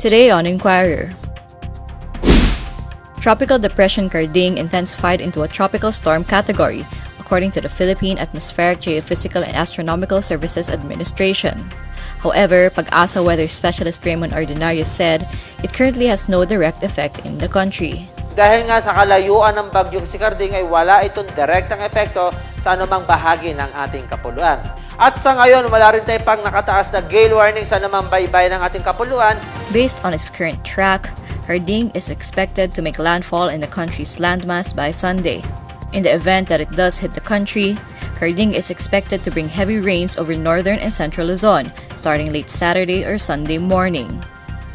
Today on Inquirer. Tropical depression Karding intensified into a tropical storm category, according to the Philippine Atmospheric, Geophysical and Astronomical Services Administration. However, Pag-asa weather specialist Raymond Ordinario said it currently has no direct effect in the country. Dahil nga sa kalayuan ng bagyong si Karding ay wala itong direktang epekto sa anumang bahagi ng ating kapuluan. At sa ngayon, wala rin tayo pang nakataas na gale warning sa anumang baybay ng ating kapuluan. Based on its current track, Karding is expected to make landfall in the country's landmass by Sunday. In the event that it does hit the country, Karding is expected to bring heavy rains over northern and central Luzon, starting late Saturday or Sunday morning.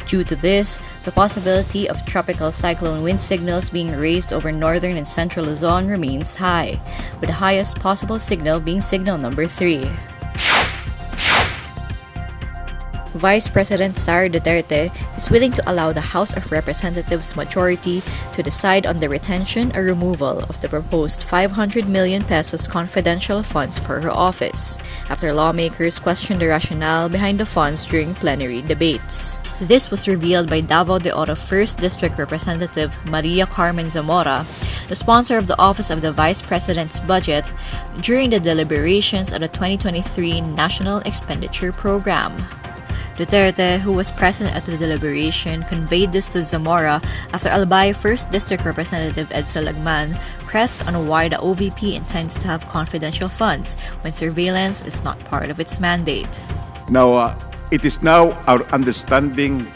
Due to this, the possibility of tropical cyclone wind signals being raised over northern and central Luzon remains high, with the highest possible signal being signal number 3. Vice President Sara Duterte is willing to allow the House of Representatives majority to decide on the retention or removal of the proposed 500 million pesos confidential funds for her office, after lawmakers questioned the rationale behind the funds during plenary debates. This was revealed by Davao de Oro 1st District Representative Maria Carmen Zamora, the sponsor of the Office of the Vice President's budget, during the deliberations of the 2023 National Expenditure Program. Duterte, who was present at the deliberation, conveyed this to Zamora after Albay 1st District Representative Edsel Lagman pressed on why the OVP intends to have confidential funds when surveillance is not part of its mandate. Now, it is now our understanding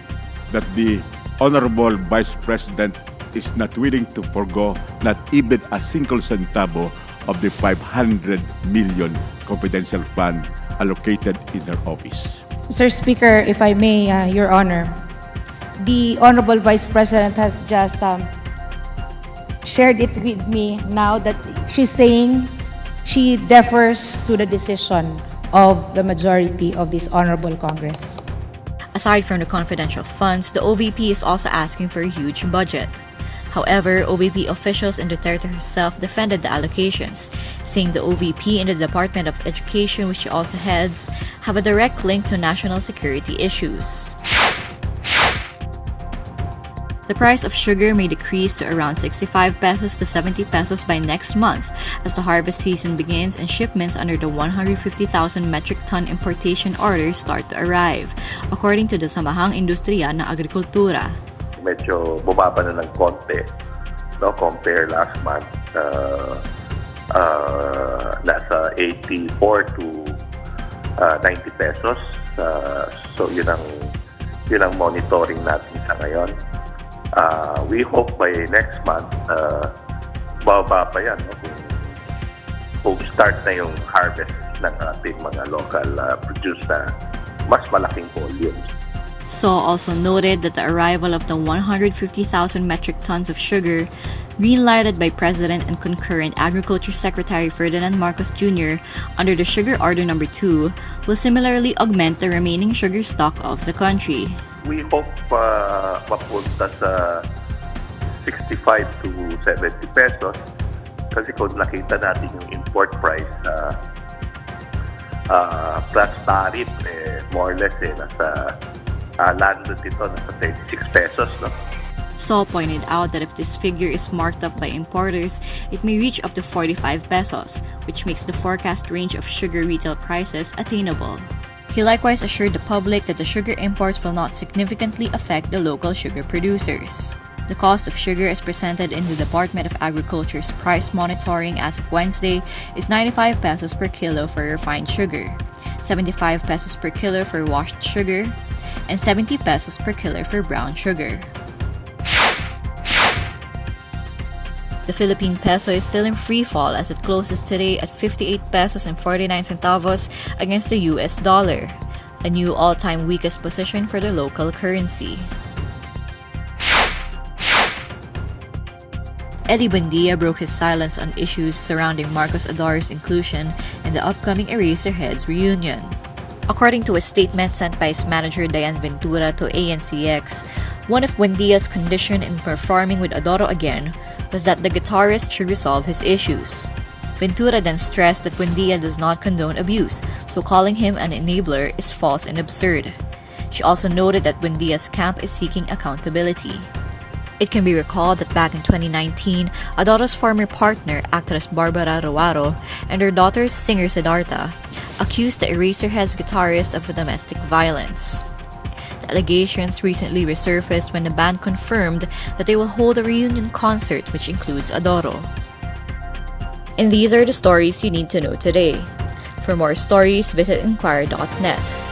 that the Honorable Vice President is not willing to forgo not even a single centavo of the 500 million confidential fund allocated in her office. Mr. Speaker, if I may, Your Honor, the Honorable Vice President has just shared it with me now that she's saying she defers to the decision of the majority of this Honorable Congress. Aside from the confidential funds, the OVP is also asking for a huge budget. However, OVP officials and Duterte herself defended the allocations, saying the OVP and the Department of Education, which she also heads, have a direct link to national security issues. The price of sugar may decrease to around 65 pesos to 70 pesos by next month as the harvest season begins and shipments under the 150,000 metric ton importation orders start to arrive, according to the Samahang Industriya ng Agrikultura. Medyo bumaba na ng konti, no, compare last month, nasa 84 to 90 pesos. So yun ang monitoring natin sa ngayon. We hope by next month, bababa pa yan, no, kung start na yung harvest ng ating mga local produce na mas malaking volumes. So also noted that the arrival of the 150,000 metric tons of sugar, green-lighted by President and concurrent Agriculture Secretary Ferdinand Marcos Jr. under the Sugar Order No. 2, will similarly augment the remaining sugar stock of the country. We hope mapunta sa 65 to 70 pesos kasi kung nakita natin yung import price plus tariff, more or less, nasa landed ito nasa 36 pesos. No? Saul pointed out that if this figure is marked up by importers, it may reach up to 45 pesos, which makes the forecast range of sugar retail prices attainable. He likewise assured the public that the sugar imports will not significantly affect the local sugar producers. The cost of sugar as presented in the Department of Agriculture's price monitoring as of Wednesday is 95 pesos per kilo for refined sugar, 75 pesos per kilo for washed sugar, and 70 pesos per kilo for brown sugar. The Philippine peso is still in free fall as it closes today at 58 pesos and 49 centavos against the US dollar, a new all-time weakest position for the local currency. Ely Buendia broke his silence on issues surrounding Marcus Adoro's inclusion in the upcoming Eraserheads reunion. According to a statement sent by his manager Diane Ventura to ANCX, one of Buendia's condition in performing with Adoro again was that the guitarist should resolve his issues. Ventura then stressed that Buendia does not condone abuse, so calling him an enabler is false and absurd. She also noted that Buendia's camp is seeking accountability. It can be recalled that back in 2019, Adoro's former partner, actress Barbara Roaro, and her daughter, singer Siddhartha, accused the Eraserheads guitarist of domestic violence. The allegations recently resurfaced when the band confirmed that they will hold a reunion concert which includes Adoro. And these are the stories you need to know today. For more stories, visit INQUIRER.net.